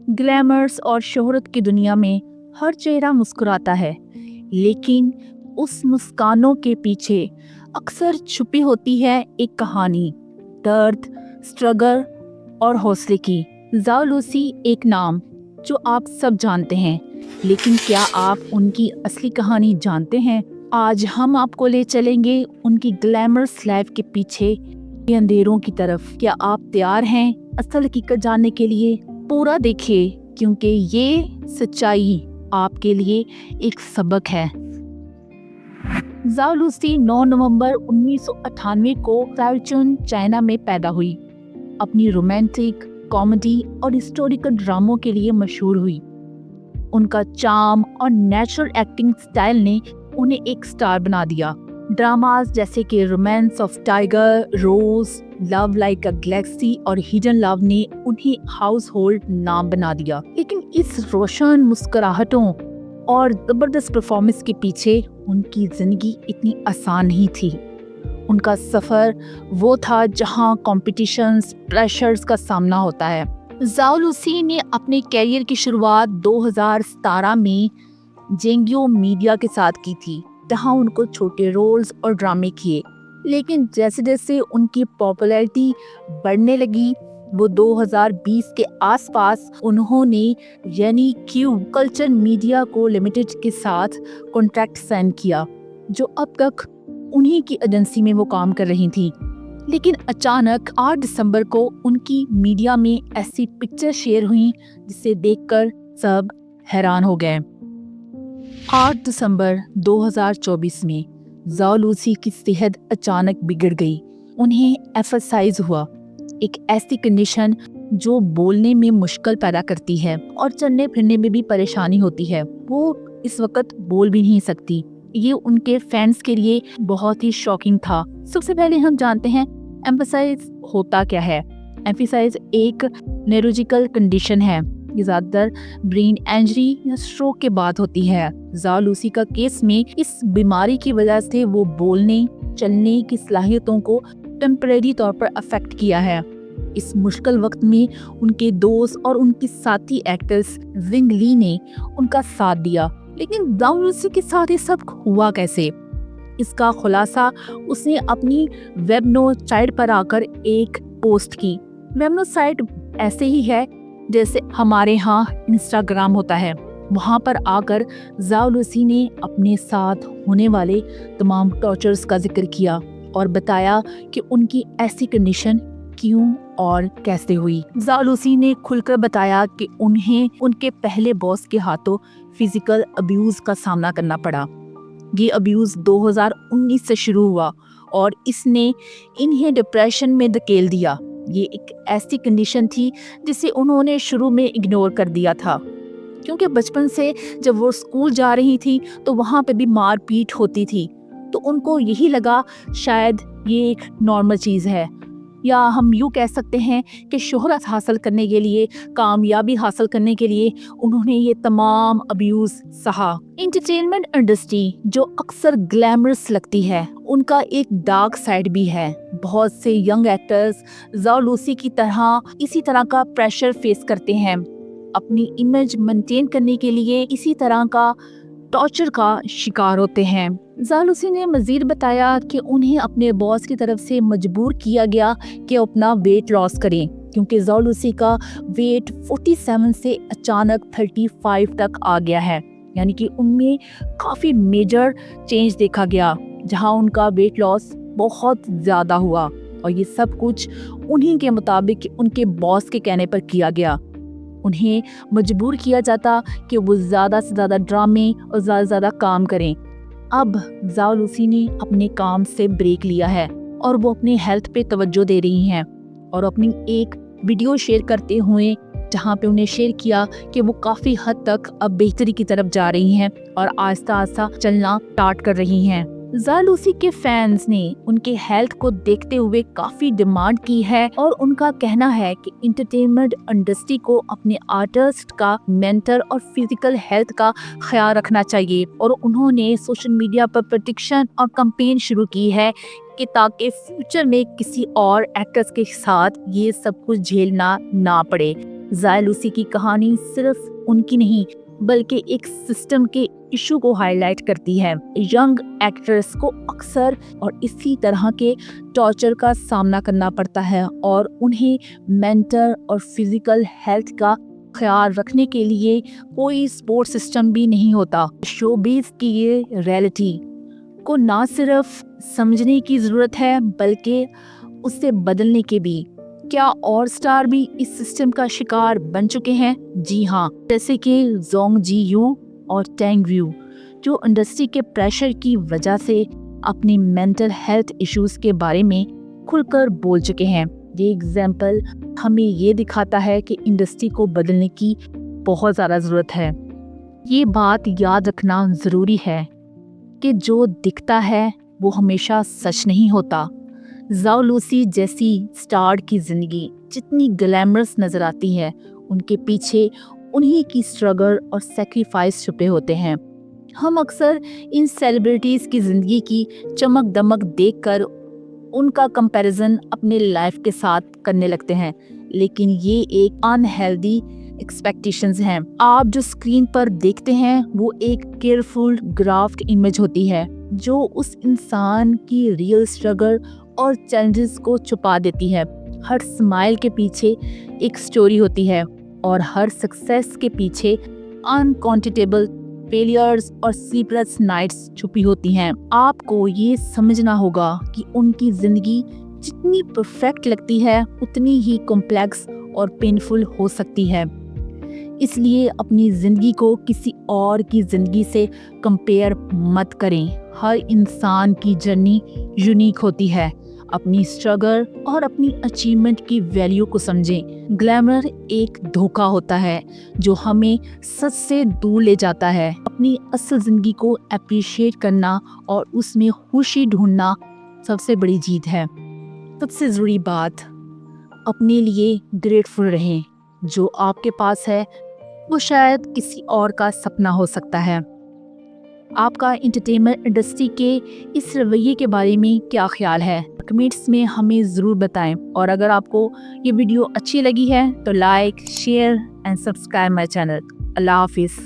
Glamorous और शोहरत की दुनिया में हर चेहरा मुस्कुराता है, लेकिन उस मुस्कानों के पीछे अक्सर छुपी होती है एक कहानी, दर्द, स्ट्रगल और हौसले की। ज़ाओ लूसी एक नाम जो आप सब जानते हैं, लेकिन क्या आप उनकी असली कहानी जानते हैं? आज हम आपको ले चलेंगे उनकी ग्लैमरस लाइफ के पीछे के अंधेरों की तरफ। क्या आप तैयार हैं असल हकीकत जानने के लिए? पूरा देखिए, क्योंकि ये सच्चाई आपके लिए एक सबक है। ज़ाओ लूसी 9 नवंबर 1998 को साओचुन, चाइना में पैदा हुई। अपनी रोमांटिक, कॉमेडी और हिस्टोरिकल ड्रामों के लिए मशहूर हुई। उनका चार्म और नेचुरल एक्टिंग स्टाइल ने उन्हें एक स्टार बना दिया। ड्रामास जैसे कि romance of tiger, rose, love like a galaxy और हिडन लव ने उन्हें हाउस होल्ड नाम बना दिया। लेकिन इस रोशन मुस्कुराहटों और जबरदस्त परफॉर्मेंस के पीछे उनकी जिंदगी इतनी आसान नहीं थी। उनका सफर वो था जहां कॉम्पिटिशन्स, प्रेशर्स का सामना होता है। ज़ाओ लूसी ने अपने कैरियर की शुरुआत 2017 में जेंग्यो मीडिया के साथ की थी, जहां उनको छोटे रोल्स और ड्रामे किए। लेकिन जैसे जैसे उनकी पॉपुलैरिटी बढ़ने लगी, वो 2020 के आसपास उन्होंने यानी क्यू कल्चर मीडिया को लिमिटेड के साथ कॉन्ट्रैक्ट साइन किया, जो अब तक उन्हीं की एजेंसी में वो काम कर रही थी। लेकिन अचानक 8 दिसंबर को उनकी मीडिया में ऐसी पिक्चर शेयर हुई जिसे देखकर सब हैरान हो गए। 8 दिसंबर 2024 में ज़ाओ लूसी की सेहत अचानक बिगड़ गई। उन्हें एफएसआई हुआ, एक ऐसी कंडीशन जो बोलने में मुश्किल पैदा करती है और चलने फिरने में भी परेशानी होती है। वो इस वक्त बोल भी नहीं सकती। ये उनके फैंस के लिए बहुत ही शॉकिंग था। सबसे पहले हम जानते हैं एम्फेसाइज होता क्या है। एम्फेसाइज एक न्यूरोलॉजिकल कंडीशन है। ये ज्यादातर ब्रेन इंजरी या स्ट्रोक के बाद होती है। ज़ाओ लूसी का केस में इस बीमारी की वजह से वो बोलने, चलने की सलाहियतों को टेम्परेरी तौर पर अफेक्ट किया है। इस मुश्किल वक्त में उनके दोस्त और उनकी साथी एक्ट्रेस जिंग ली ने उनका साथ दिया। लेकिन ज़ाओ लूसी के साथ ये सब हुआ कैसे? इसका खुलासा उसने अपनी वेबनोट साइट पर आकर एक पोस्ट की। वेबनोट साइट ऐसे ही है जैसे हमारे यहाँ इंस्टाग्राम होता है। वहाँ पर आकर ज़ाओ लूसी ने अपने साथ होने वाले तमाम टॉर्चर्स का जिक्र किया और बताया कि उनकी ऐसी कंडीशन क्यों और कैसे हुई। ज़ाओ लूसी ने खुलकर बताया कि उन्हें उनके पहले बॉस के हाथों फिजिकल अब्यूज का सामना करना पड़ा। ये अब्यूज 2019 से शुरू हुआ और इसने इन्हें डिप्रेशन में धकेल दिया। ये एक ऐसी कंडीशन थी जिसे उन्होंने शुरू में इग्नोर कर दिया था, क्योंकि बचपन से जब वो स्कूल जा रही थी तो वहाँ पे भी मार पीट होती थी, तो उनको यही लगा शायद ये एक नॉर्मल चीज़ है, या हम यूँ कह सकते हैं कि शोहरत हासिल करने के लिए, कामयाबी हासिल करने के लिए उन्होंने ये तमाम अब्यूज़ सहा। एंटरटेनमेंट इंडस्ट्री जो अक्सर ग्लैमरस लगती है, उनका एक डार्क साइड भी है। बहुत से यंग एक्टर्स ज़ाओ लूसी की तरह इसी तरह का प्रेशर फेस करते हैं। अपनी इमेज मेंटेन करने के लिए इसी तरह का टॉर्चर का शिकार होते हैं। ज़ाओ लूसी ने मजीद बताया कि उन्हें अपने बॉस की तरफ से मजबूर किया गया कि अपना वेट लॉस करें, क्योंकि ज़ाओ लूसी का वेट 47 से अचानक 35 तक आ गया है। यानी कि उनमें काफ़ी मेजर चेंज देखा गया, जहां उनका वेट लॉस बहुत ज़्यादा हुआ। और ये सब कुछ उन्हीं के मुताबिक उनके बॉस के कहने पर किया गया। उन्हें मजबूर किया जाता कि वो ज़्यादा से ज़्यादा ड्रामे और ज़्यादा से ज़्यादा काम करें। अब ज़ाओ लूसी ने अपने काम से ब्रेक लिया है और वो अपनी हेल्थ पे तवज्जो दे रही हैं, और अपनी एक वीडियो शेयर करते हुए जहाँ पे उन्हें शेयर किया कि वो काफ़ी हद तक अब बेहतरी की तरफ जा रही हैं और आहिस्ता आहिस्ता चलना स्टार्ट कर रही हैं। ज़ाओ लूसी के फैंस ने उनके हेल्थ को देखते हुए काफ़ी डिमांड की है और उनका कहना है कि इंटरटेनमेंट इंडस्ट्री को अपने आर्टिस्ट का मेंटल और फिजिकल हेल्थ का ख्याल रखना चाहिए। और उन्होंने सोशल मीडिया पर प्रेडिक्शन और कैंपेन शुरू की है कि ताकि फ्यूचर में किसी और एक्टर्स के साथ ये सब कुछ झेलना ना पड़े। ज़ाया लूसी की कहानी सिर्फ उनकी नहीं बल्कि एक सिस्टम के इशू को हाईलाइट करती है। यंग एक्ट्रेस को अक्सर और इसी तरह के टॉर्चर का सामना करना पड़ता है और उन्हें मेंटल और फिजिकल हेल्थ का ख्याल रखने के लिए कोई सपोर्ट सिस्टम भी नहीं होता। शोबिज़ की ये रियलिटी को ना सिर्फ समझने की ज़रूरत है बल्कि उससे बदलने के भी। क्या और स्टार भी इस सिस्टम का शिकार बन चुके हैं? जी हाँ, जैसे कि जोंग जी यू और टैंग व्यू, जो इंडस्ट्री के प्रेशर की वजह से अपनी मेंटल हेल्थ इश्यूज के बारे में खुलकर बोल चुके हैं। ये एग्जाम्पल हमें ये दिखाता है कि इंडस्ट्री को बदलने की बहुत ज़्यादा ज़रूरत है। ये बात याद रखना ज़रूरी है कि जो दिखता है वो हमेशा सच नहीं होता। ज़ाया लूसी जैसी स्टार की ज़िंदगी जितनी ग्लैमरस नज़र आती है, उनके पीछे उन्हीं की स्ट्रगल और सेक्रीफाइस छुपे होते हैं। हम अक्सर इन सेलिब्रिटीज़ की ज़िंदगी की चमक दमक देखकर उनका कंपैरिजन अपने लाइफ के साथ करने लगते हैं, लेकिन ये एक अनहेल्दी एक्सपेक्टेशंस हैं। आप जो स्क्रीन पर देखते हैं वो एक केयरफुल ग्राफ्ट इमेज होती है जो उस इंसान की रियल स्ट्रगल और चैलेंजेस को छुपा देती है। हर स्माइल के पीछे एक स्टोरी होती है और हर सक्सेस के पीछे अनकाउंटेबल फेलियर्स और स्लीपलेस नाइट्स छुपी होती हैं। आपको ये समझना होगा कि उनकी जिंदगी जितनी परफेक्ट लगती है उतनी ही कॉम्प्लेक्स और पेनफुल हो सकती है। इसलिए अपनी ज़िंदगी को किसी और की ज़िंदगी से कंपेयर मत करें। हर इंसान की जर्नी यूनिक होती है। अपनी स्ट्रगल और अपनी अचीवमेंट की वैल्यू को समझें। ग्लैमर एक धोखा होता है जो हमें सच से दूर ले जाता है। अपनी असल ज़िंदगी को अप्रिशिएट करना और उसमें खुशी ढूंढना सबसे बड़ी जीत है। सबसे ज़रूरी बात, अपने लिए ग्रेटफुल रहें। जो आपके पास है वो शायद किसी और का सपना हो सकता है। आपका एंटरटेनमेंट इंडस्ट्री के इस रवैये के बारे में क्या ख्याल है? कमेंट्स में हमें ज़रूर बताएं। और अगर आपको ये वीडियो अच्छी लगी है तो like, share and subscribe my channel. अल्लाह हाफिज़।